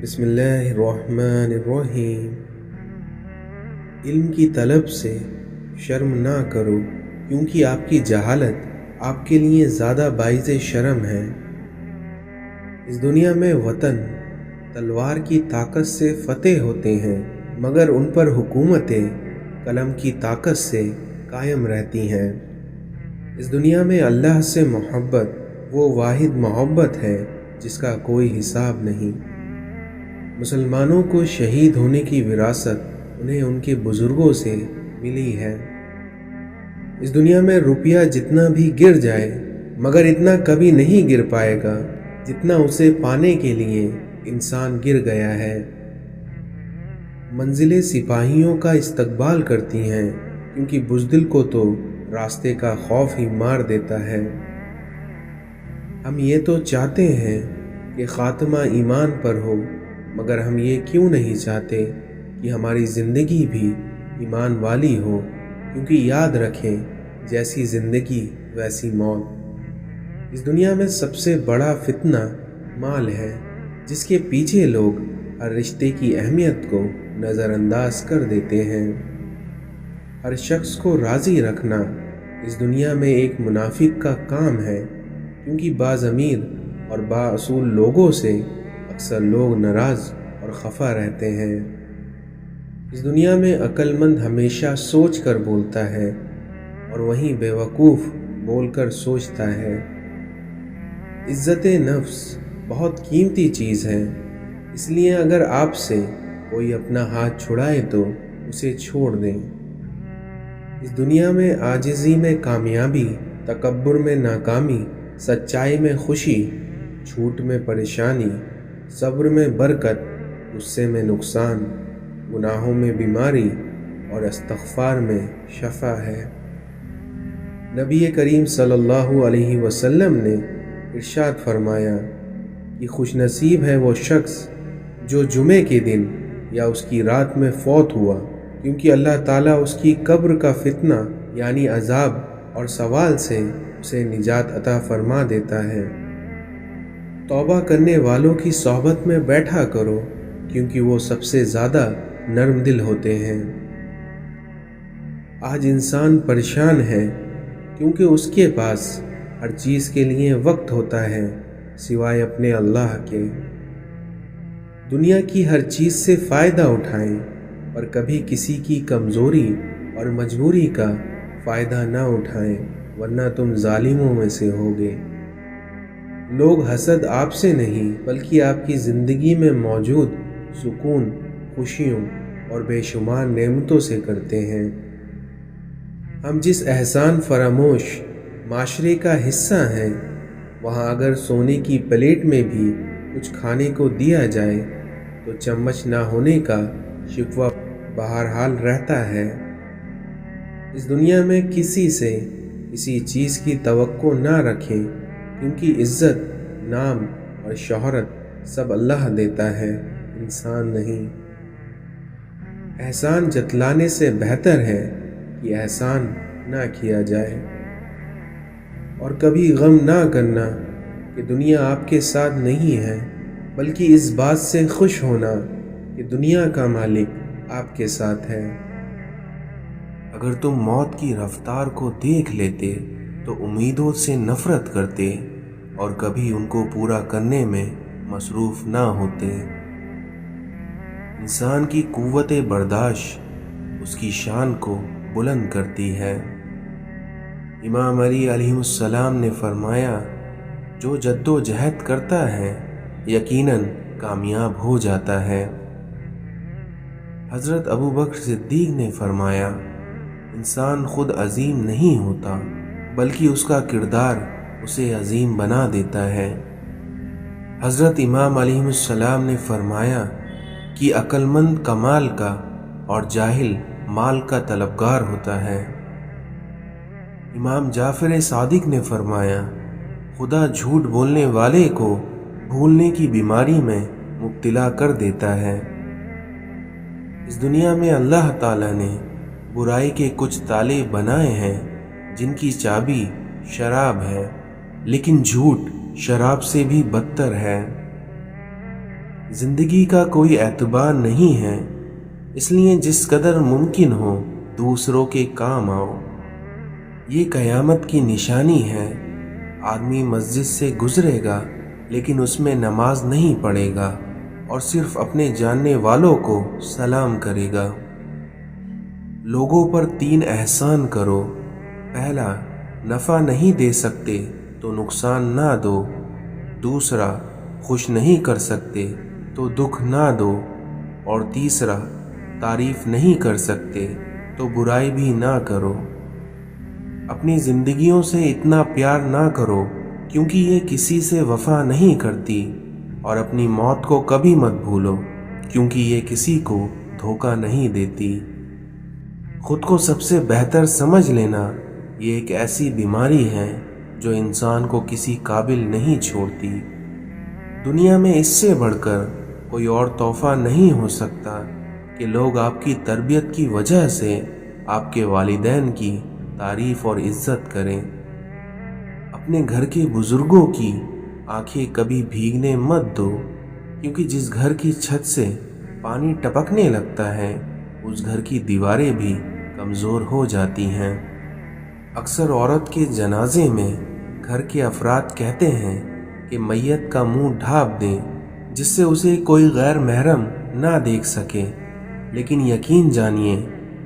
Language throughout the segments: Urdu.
بسم اللہ الرحمن الرحیم۔ علم کی طلب سے شرم نہ کرو، کیونکہ آپ کی جہالت آپ کے لیے زیادہ باعث شرم ہے۔ اس دنیا میں وطن تلوار کی طاقت سے فتح ہوتے ہیں، مگر ان پر حکومتیں قلم کی طاقت سے قائم رہتی ہیں۔ اس دنیا میں اللہ سے محبت وہ واحد محبت ہے جس کا کوئی حساب نہیں۔ مسلمانوں کو شہید ہونے کی وراثت انہیں ان کے بزرگوں سے ملی ہے۔ اس دنیا میں روپیہ جتنا بھی گر جائے مگر اتنا کبھی نہیں گر پائے گا جتنا اسے پانے کے لیے انسان گر گیا ہے۔ منزلیں سپاہیوں کا استقبال کرتی ہیں، کیونکہ بزدل کو تو راستے کا خوف ہی مار دیتا ہے۔ ہم یہ تو چاہتے ہیں کہ خاتمہ ایمان پر ہو، مگر ہم یہ کیوں نہیں چاہتے کہ ہماری زندگی بھی ایمان والی ہو، کیونکہ یاد رکھیں جیسی زندگی ویسی موت۔ اس دنیا میں سب سے بڑا فتنہ مال ہے، جس کے پیچھے لوگ ہر رشتے کی اہمیت کو نظر انداز کر دیتے ہیں۔ ہر شخص کو راضی رکھنا اس دنیا میں ایک منافق کا کام ہے، کیونکہ بعض امیر اور بااصول لوگوں سے اکثر لوگ ناراض اور خفا رہتے ہیں۔ اس دنیا میں عقل مند ہمیشہ سوچ کر بولتا ہے، اور وہیں بے وقوف بول کر سوچتا ہے۔ عزت نفس بہت قیمتی چیز ہے، اس لیے اگر آپ سے کوئی اپنا ہاتھ چھڑائے تو اسے چھوڑ دیں۔ اس دنیا میں عاجزی میں کامیابی، تکبر میں ناکامی، سچائی میں خوشی، جھوٹ میں پریشانی، صبر میں برکت، غصے میں نقصان، گناہوں میں بیماری اور استغفار میں شفا ہے۔ نبی کریم صلی اللہ علیہ وسلم نے ارشاد فرمایا کہ خوش نصیب ہے وہ شخص جو جمعے کے دن یا اس کی رات میں فوت ہوا، کیونکہ اللہ تعالیٰ اس کی قبر کا فتنہ یعنی عذاب اور سوال سے اسے نجات عطا فرما دیتا ہے۔ توبہ کرنے والوں کی صحبت میں بیٹھا کرو، کیونکہ وہ سب سے زیادہ نرم دل ہوتے ہیں۔ آج انسان پریشان ہے، کیونکہ اس کے پاس ہر چیز کے لیے وقت ہوتا ہے سوائے اپنے اللہ کے۔ دنیا کی ہر چیز سے فائدہ اٹھائیں، پر کبھی کسی کی کمزوری اور مجبوری کا فائدہ نہ اٹھائیں، ورنہ تم ظالموں میں سے ہوگے۔ لوگ حسد آپ سے نہیں بلکہ آپ کی زندگی میں موجود سکون، خوشیوں اور بے شمار نعمتوں سے کرتے ہیں۔ ہم جس احسان فراموش معاشرے کا حصہ ہیں، وہاں اگر سونے کی پلیٹ میں بھی کچھ کھانے کو دیا جائے تو چمچ نہ ہونے کا شکوہ بہرحال رہتا ہے۔ اس دنیا میں کسی سے کسی چیز کی توقع نہ رکھیں، کیونکہ عزت، نام اور شہرت سب اللہ دیتا ہے، انسان نہیں۔ احسان جتلانے سے بہتر ہے کہ احسان نہ کیا جائے۔ اور کبھی غم نہ کرنا کہ دنیا آپ کے ساتھ نہیں ہے، بلکہ اس بات سے خوش ہونا کہ دنیا کا مالک آپ کے ساتھ ہے۔ اگر تم موت کی رفتار کو دیکھ لیتے تو امیدوں سے نفرت کرتے اور کبھی ان کو پورا کرنے میں مصروف نہ ہوتے۔ انسان کی قوت برداشت اس کی شان کو بلند کرتی ہے۔ امام علی علیہ السلام نے فرمایا، جو جد و جہد کرتا ہے یقیناً کامیاب ہو جاتا ہے۔ حضرت ابو بکر صدیق نے فرمایا، انسان خود عظیم نہیں ہوتا بلکہ اس کا کردار اسے عظیم بنا دیتا ہے۔ حضرت امام علیہ السلام نے فرمایا کہ عقل مند کمال کا اور جاہل مال کا طلبگار ہوتا ہے۔ امام جعفر صادق نے فرمایا، خدا جھوٹ بولنے والے کو بھولنے کی بیماری میں مبتلا کر دیتا ہے۔ اس دنیا میں اللہ تعالیٰ نے برائی کے کچھ تالے بنائے ہیں جن کی چابی شراب ہے، لیکن جھوٹ شراب سے بھی بدتر ہے۔ زندگی کا کوئی اعتبار نہیں ہے، اس لیے جس قدر ممکن ہو دوسروں کے کام آؤ۔ یہ قیامت کی نشانی ہے۔ آدمی مسجد سے گزرے گا لیکن اس میں نماز نہیں پڑھے گا اور صرف اپنے جاننے والوں کو سلام کرے گا۔ لوگوں پر 3 احسان کرو۔ پہلا، نفع نہیں دے سکتے تو نقصان نہ دو۔ دوسرا، خوش نہیں کر سکتے تو دکھ نہ دو۔ اور تیسرا، تعریف نہیں کر سکتے تو برائی بھی نہ کرو۔ اپنی زندگیوں سے اتنا پیار نہ کرو کیونکہ یہ کسی سے وفا نہیں کرتی، اور اپنی موت کو کبھی مت بھولو کیونکہ یہ کسی کو دھوکہ نہیں دیتی۔ خود کو سب سے بہتر سمجھ لینا یہ ایک ایسی بیماری ہے جو انسان کو کسی قابل نہیں چھوڑتی۔ دنیا میں اس سے بڑھ کر کوئی اور تحفہ نہیں ہو سکتا کہ لوگ آپ کی تربیت کی وجہ سے آپ کے والدین کی تعریف اور عزت کریں۔ اپنے گھر کے بزرگوں کی آنکھیں کبھی بھیگنے مت دو، کیونکہ جس گھر کی چھت سے پانی ٹپکنے لگتا ہے اس گھر کی دیواریں بھی کمزور ہو جاتی ہیں۔ اکثر عورت کے جنازے میں گھر کے افراد کہتے ہیں کہ میت کا منہ ڈھانپ دیں جس سے اسے کوئی غیر محرم نہ دیکھ سکے، لیکن یقین جانیے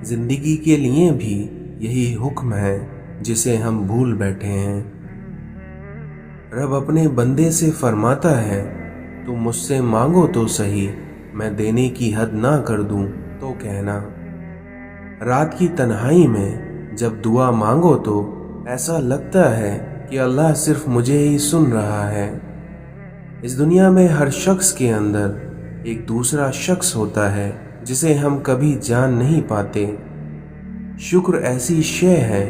زندگی کے لیے بھی یہی حکم ہے جسے ہم بھول بیٹھے ہیں۔ رب اپنے بندے سے فرماتا ہے، تم مجھ سے مانگو تو صحیح، میں دینے کی حد نہ کر دوں تو کہنا۔ رات کی تنہائی میں جب دعا مانگو تو ایسا لگتا ہے کہ اللہ صرف مجھے ہی سن رہا ہے۔ اس دنیا میں ہر شخص کے اندر ایک دوسرا شخص ہوتا ہے جسے ہم کبھی جان نہیں پاتے۔ شکر ایسی شے ہے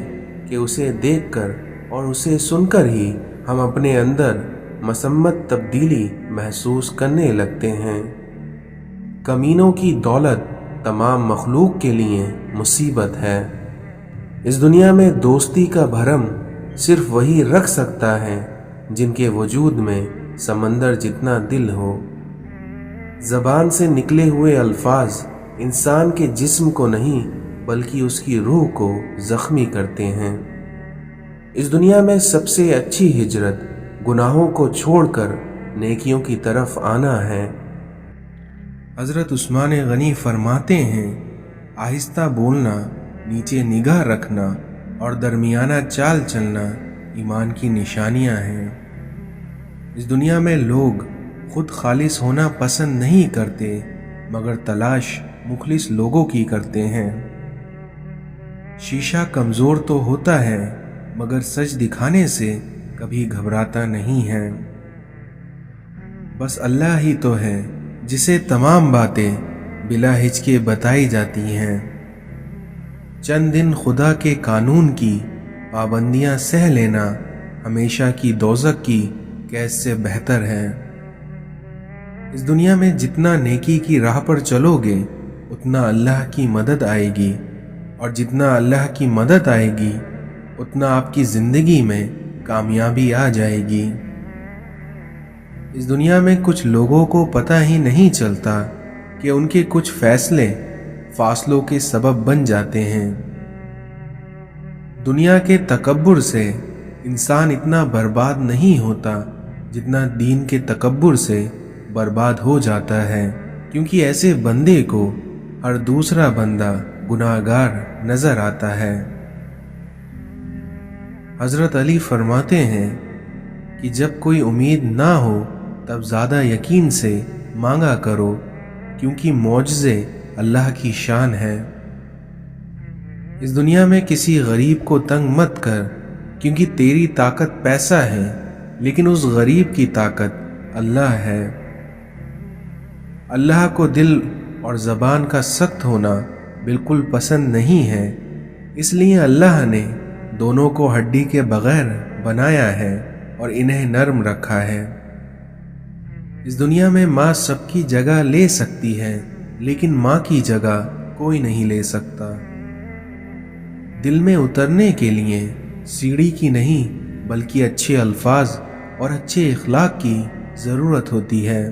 کہ اسے دیکھ کر اور اسے سن کر ہی ہم اپنے اندر مسمت تبدیلی محسوس کرنے لگتے ہیں۔ کمینوں کی دولت تمام مخلوق کے لیے مصیبت ہے۔ اس دنیا میں دوستی کا بھرم صرف وہی رکھ سکتا ہے جن کے وجود میں سمندر جتنا دل ہو۔ زبان سے نکلے ہوئے الفاظ انسان کے جسم کو نہیں بلکہ اس کی روح کو زخمی کرتے ہیں۔ اس دنیا میں سب سے اچھی ہجرت گناہوں کو چھوڑ کر نیکیوں کی طرف آنا ہے۔ حضرت عثمان غنی فرماتے ہیں، آہستہ بولنا، نیچے نگاہ رکھنا اور درمیانہ چال چلنا ایمان کی نشانیاں ہیں۔ اس دنیا میں لوگ خود خالص ہونا پسند نہیں کرتے مگر تلاش مخلص لوگوں کی کرتے ہیں۔ شیشہ کمزور تو ہوتا ہے مگر سچ دکھانے سے کبھی گھبراتا نہیں ہے۔ بس اللہ ہی تو ہے جسے تمام باتیں بلا ہچکے بتائی جاتی ہیں۔ چند دن خدا کے قانون کی پابندیاں سہ لینا ہمیشہ کی دوزخ کی قید سے بہتر ہے۔ اس دنیا میں جتنا نیکی کی راہ پر چلو گے اتنا اللہ کی مدد آئے گی، اور جتنا اللہ کی مدد آئے گی اتنا آپ کی زندگی میں کامیابی آ جائے گی۔ اس دنیا میں کچھ لوگوں کو پتہ ہی نہیں چلتا کہ ان کے کچھ فیصلے فاصلوں کے سبب بن جاتے ہیں۔ دنیا کے تکبر سے انسان اتنا برباد نہیں ہوتا جتنا دین کے تکبر سے برباد ہو جاتا ہے، کیونکہ ایسے بندے کو ہر دوسرا بندہ گناہگار نظر آتا ہے۔ حضرت علی فرماتے ہیں کہ جب کوئی امید نہ ہو تب زیادہ یقین سے مانگا کرو، کیونکہ معجزے اللہ کی شان ہے۔ اس دنیا میں کسی غریب کو تنگ مت کر، کیونکہ تیری طاقت پیسہ ہے لیکن اس غریب کی طاقت اللہ ہے۔ اللہ کو دل اور زبان کا سخت ہونا بالکل پسند نہیں ہے، اس لیے اللہ نے دونوں کو ہڈی کے بغیر بنایا ہے اور انہیں نرم رکھا ہے۔ اس دنیا میں ماں سب کی جگہ لے سکتی ہے لیکن ماں کی جگہ کوئی نہیں لے سکتا۔ دل میں اترنے کے لیے سیڑھی کی نہیں بلکہ اچھے الفاظ اور اچھے اخلاق کی ضرورت ہوتی ہے۔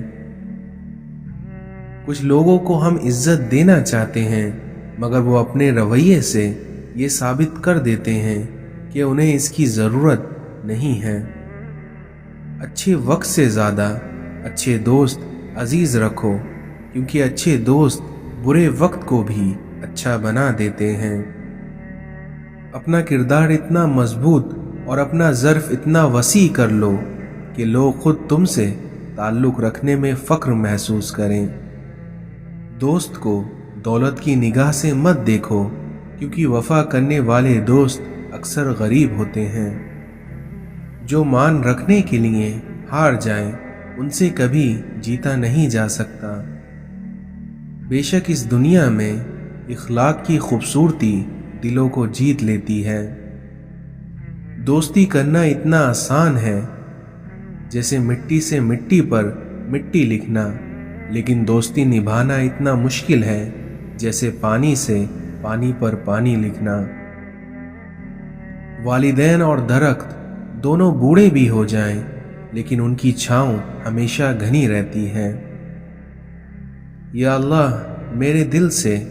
کچھ لوگوں کو ہم عزت دینا چاہتے ہیں مگر وہ اپنے رویے سے یہ ثابت کر دیتے ہیں کہ انہیں اس کی ضرورت نہیں ہے۔ اچھے وقت سے زیادہ اچھے دوست عزیز رکھو، کیونکہ اچھے دوست برے وقت کو بھی اچھا بنا دیتے ہیں۔ اپنا کردار اتنا مضبوط اور اپنا ظرف اتنا وسیع کر لو کہ لوگ خود تم سے تعلق رکھنے میں فخر محسوس کریں۔ دوست کو دولت کی نگاہ سے مت دیکھو، کیونکہ وفا کرنے والے دوست اکثر غریب ہوتے ہیں۔ جو مان رکھنے کے لیے ہار جائیں ان سے کبھی جیتا نہیں جا سکتا۔ بے شک اس دنیا میں اخلاق کی خوبصورتی دلوں کو جیت لیتی ہے۔ دوستی کرنا اتنا آسان ہے جیسے مٹی سے مٹی پر مٹی لکھنا، لیکن دوستی نبھانا اتنا مشکل ہے جیسے پانی سے پانی پر پانی لکھنا۔ والدین اور درخت دونوں بوڑھے بھی ہو جائیں لیکن ان کی چھاؤں ہمیشہ گھنی رہتی ہے۔ یا اللہ میرے دل سے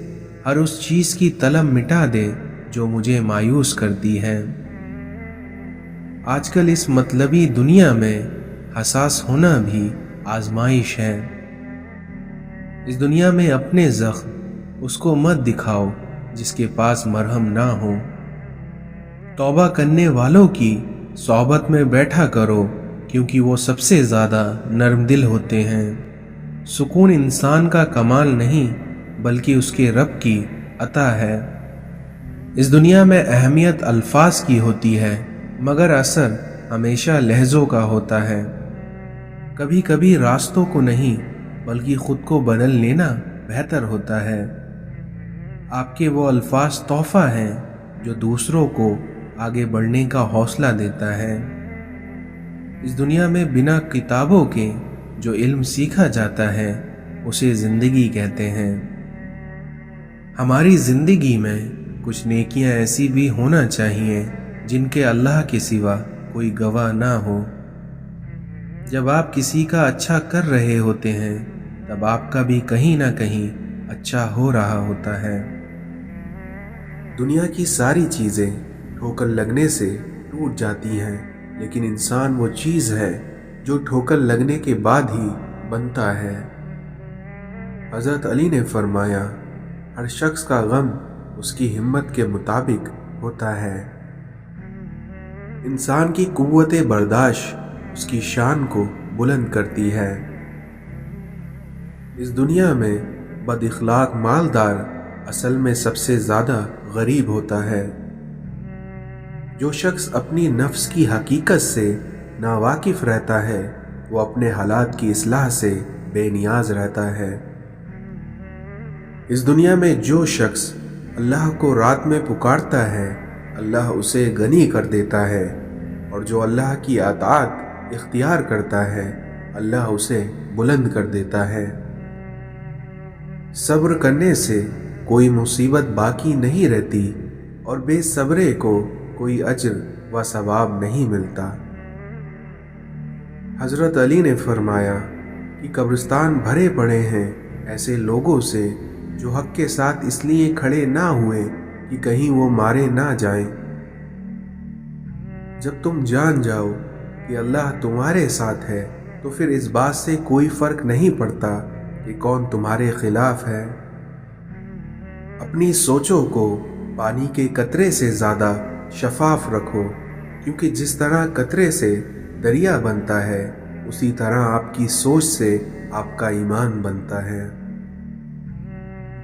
ہر اس چیز کی طلب مٹا دے جو مجھے مایوس کرتی ہے۔ آج کل اس مطلبی دنیا میں حساس ہونا بھی آزمائش ہے۔ اس دنیا میں اپنے زخم اس کو مت دکھاؤ جس کے پاس مرہم نہ ہو۔ توبہ کرنے والوں کی صحبت میں بیٹھا کرو، کیونکہ وہ سب سے زیادہ نرم دل ہوتے ہیں۔ سکون انسان کا کمال نہیں بلکہ اس کے رب کی عطا ہے۔ اس دنیا میں اہمیت الفاظ کی ہوتی ہے مگر اثر ہمیشہ لہجوں کا ہوتا ہے۔ کبھی کبھی راستوں کو نہیں بلکہ خود کو بدل لینا بہتر ہوتا ہے۔ آپ کے وہ الفاظ تحفہ ہیں جو دوسروں کو آگے بڑھنے کا حوصلہ دیتا ہے۔ اس دنیا میں بنا کتابوں کے جو علم سیکھا جاتا ہے اسے زندگی کہتے ہیں۔ ہماری زندگی میں کچھ نیکیاں ایسی بھی ہونا چاہیے جن کے اللہ کے سوا کوئی گواہ نہ ہو۔ جب آپ کسی کا اچھا کر رہے ہوتے ہیں تب آپ کا بھی کہیں نہ کہیں اچھا ہو رہا ہوتا ہے۔ دنیا کی ساری چیزیں ٹھوکر لگنے سے ٹوٹ جاتی ہیں، لیکن انسان وہ چیز ہے جو ٹھوکر لگنے کے بعد ہی بنتا ہے۔ حضرت علی نے فرمایا، ہر شخص کا غم اس کی ہمت کے مطابق ہوتا ہے۔ انسان کی قوت برداشت اس کی شان کو بلند کرتی ہے۔ اس دنیا میں بد اخلاق مالدار اصل میں سب سے زیادہ غریب ہوتا ہے۔ جو شخص اپنی نفس کی حقیقت سے ناواقف رہتا ہے وہ اپنے حالات کی اصلاح سے بے نیاز رہتا ہے۔ اس دنیا میں جو شخص اللہ کو رات میں پکارتا ہے اللہ اسے غنی کر دیتا ہے، اور جو اللہ کی اطاعت اختیار کرتا ہے اللہ اسے بلند کر دیتا ہے۔ صبر کرنے سے کوئی مصیبت باقی نہیں رہتی اور بے صبرے کو کوئی اجر و ثواب نہیں ملتا۔ حضرت علی نے فرمایا کہ قبرستان بھرے پڑے ہیں ایسے لوگوں سے جو حق کے ساتھ اس لیے کھڑے نہ ہوئے کہ کہیں وہ مارے نہ جائیں۔ جب تم جان جاؤ کہ اللہ تمہارے ساتھ ہے تو پھر اس بات سے کوئی فرق نہیں پڑتا کہ کون تمہارے خلاف ہے۔ اپنی سوچوں کو پانی کے قطرے سے زیادہ شفاف رکھو، کیونکہ جس طرح قطرے سے دریا بنتا ہے اسی طرح آپ کی سوچ سے آپ کا ایمان بنتا ہے۔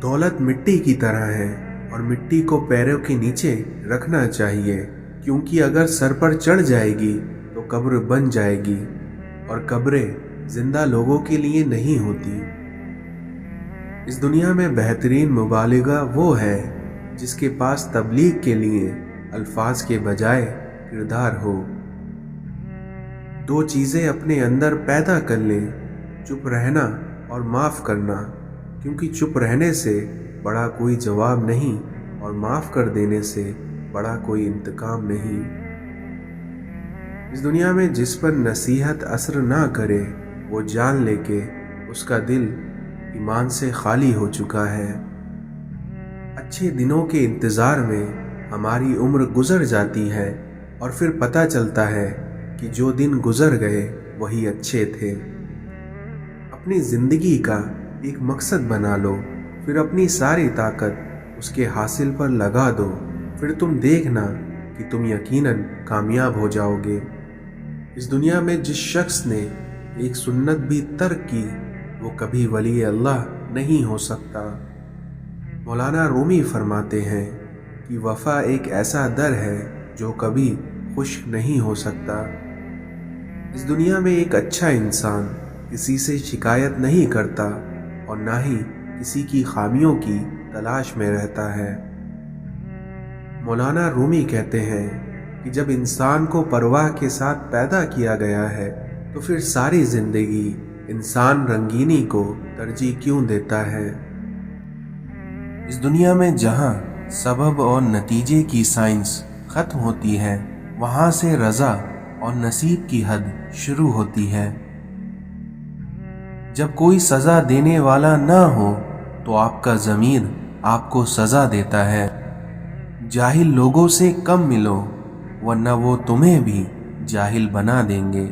دولت مٹی کی طرح ہے اور مٹی کو پیروں کے نیچے رکھنا چاہیے، کیونکہ اگر سر پر چڑھ جائے گی تو قبر بن جائے گی، اور قبریں زندہ لوگوں کے لیے نہیں ہوتی۔ اس دنیا میں بہترین مبالغہ وہ ہے جس کے پاس تبلیغ کے لیے الفاظ کے بجائے کردار ہو۔ دو چیزیں اپنے اندر پیدا کر لیں، چپ رہنا اور معاف کرنا، کیونکہ چپ رہنے سے بڑا کوئی جواب نہیں اور معاف کر دینے سے بڑا کوئی انتقام نہیں۔ اس دنیا میں جس پر نصیحت اثر نہ کرے وہ جان لے کہ اس کا دل ایمان سے خالی ہو چکا ہے۔ اچھے دنوں کے انتظار میں ہماری عمر گزر جاتی ہے اور پھر پتہ چلتا ہے کہ جو دن گزر گئے وہی اچھے تھے۔ اپنی زندگی کا ایک مقصد بنا لو، پھر اپنی ساری طاقت اس کے حاصل پر لگا دو، پھر تم دیکھنا کہ تم یقیناً کامیاب ہو جاؤ گے۔ اس دنیا میں جس شخص نے ایک سنت بھی ترک کی وہ کبھی ولی اللہ نہیں ہو سکتا۔ مولانا رومی فرماتے ہیں کہ وفا ایک ایسا در ہے جو کبھی خشک نہیں ہو سکتا۔ اس دنیا میں ایک اچھا انسان کسی سے شکایت نہیں کرتا اور نہ ہی کسی کی خامیوں کی تلاش میں رہتا ہے۔ مولانا رومی کہتے ہیں کہ جب انسان کو پرواہ کے ساتھ پیدا کیا گیا ہے تو پھر ساری زندگی انسان رنگینی کو ترجیح کیوں دیتا ہے؟ اس دنیا میں جہاں سبب اور نتیجے کی سائنس ختم ہوتی ہے، وہاں سے رضا اور نصیب کی حد شروع ہوتی ہے۔ جب کوئی سزا دینے والا نہ ہو تو آپ کا ضمیر آپ کو سزا دیتا ہے۔ جاہل لوگوں سے کم ملو ورنہ وہ تمہیں بھی جاہل بنا دیں گے۔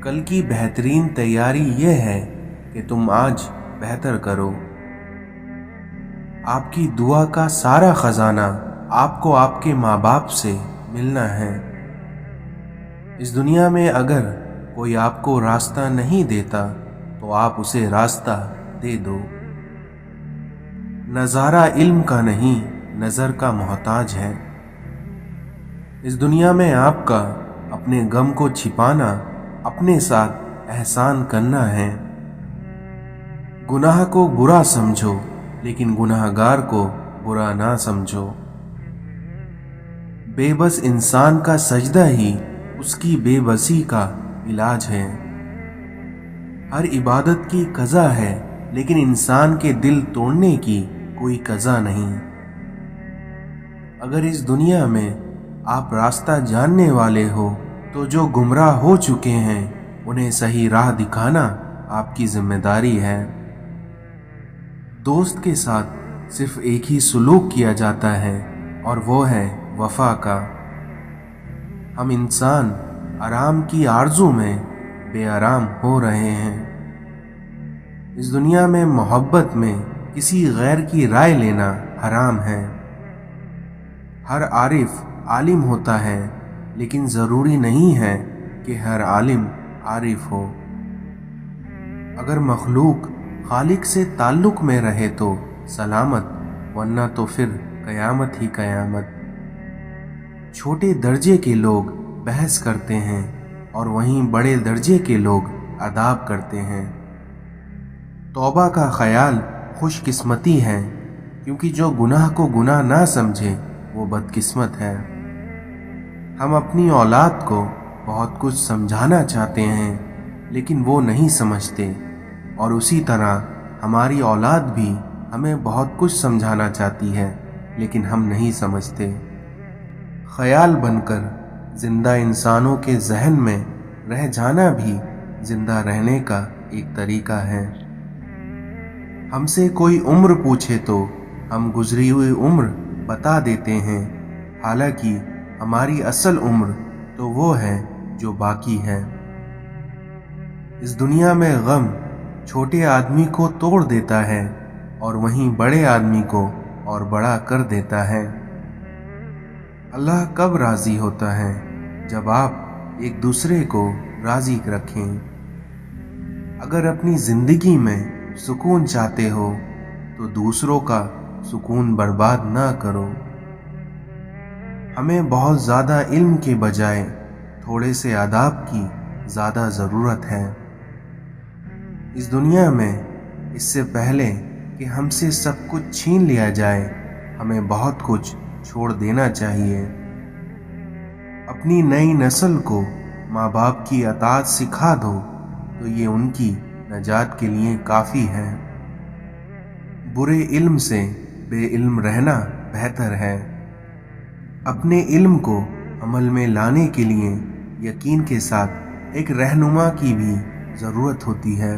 کل کی بہترین تیاری یہ ہے کہ تم آج بہتر کرو۔ آپ کی دعا کا سارا خزانہ آپ کو آپ کے ماں باپ سے ملنا ہے۔ اس دنیا میں اگر کوئی آپ کو راستہ نہیں دیتا تو آپ اسے راستہ دے دو۔ نظارہ علم کا نہیں، نظر کا محتاج ہے۔ اس دنیا میں آپ کا اپنے غم کو چھپانا اپنے ساتھ احسان کرنا ہے۔ گناہ کو برا سمجھو لیکن گناہ گار کو برا نہ سمجھو۔ بے بس انسان کا سجدہ ہی اس کی بے بسی کا علاج ہے۔ ہر عبادت کی قضا ہے لیکن انسان کے دل توڑنے کی کوئی قضا نہیں۔ اگر اس دنیا میں آپ راستہ جاننے والے ہو تو جو گمراہ ہو چکے ہیں انہیں صحیح راہ دکھانا آپ کی ذمہ داری ہے۔ دوست کے ساتھ صرف ایک ہی سلوک کیا جاتا ہے اور وہ ہے وفا کا۔ ہم انسان آرام کی آرزو میں بے آرام ہو رہے ہیں۔ اس دنیا میں محبت میں کسی غیر کی رائے لینا حرام ہے۔ ہر عارف عالم ہوتا ہے لیکن ضروری نہیں ہے کہ ہر عالم عارف ہو۔ اگر مخلوق خالق سے تعلق میں رہے تو سلامت، ورنہ تو پھر قیامت ہی قیامت۔ چھوٹے درجے کے لوگ بحث کرتے ہیں اور وہیں بڑے درجے کے لوگ اداب کرتے ہیں۔ توبہ کا خیال خوش قسمتی ہے، کیونکہ جو گناہ کو گناہ نہ سمجھے وہ بدقسمت ہے۔ ہم اپنی اولاد کو بہت کچھ سمجھانا چاہتے ہیں لیکن وہ نہیں سمجھتے، اور اسی طرح ہماری اولاد بھی ہمیں بہت کچھ سمجھانا چاہتی ہے لیکن ہم نہیں سمجھتے۔ خیال بن کر زندہ انسانوں کے ذہن میں رہ جانا بھی زندہ رہنے کا ایک طریقہ ہے۔ ہم سے کوئی عمر پوچھے تو ہم گزری ہوئی عمر بتا دیتے ہیں، حالانکہ ہماری اصل عمر تو وہ ہے جو باقی ہے۔ اس دنیا میں غم چھوٹے آدمی کو توڑ دیتا ہے اور وہیں بڑے آدمی کو اور بڑا کر دیتا ہے۔ اللہ کب راضی ہوتا ہے؟ جب آپ ایک دوسرے کو راضی رکھیں۔ اگر اپنی زندگی میں سکون چاہتے ہو تو دوسروں کا سکون برباد نہ کرو۔ ہمیں بہت زیادہ علم کے بجائے تھوڑے سے آداب کی زیادہ ضرورت ہے۔ اس دنیا میں اس سے پہلے کہ ہم سے سب کچھ چھین لیا جائے ہمیں بہت کچھ چھوڑ دینا چاہیے۔ اپنی نئی نسل کو ماں باپ کی اطاعت سکھا دو تو یہ ان کی نجات کے لیے کافی ہے۔ برے علم سے بے علم رہنا بہتر ہے۔ اپنے علم کو عمل میں لانے کے لیے یقین کے ساتھ ایک رہنما کی بھی ضرورت ہوتی ہے۔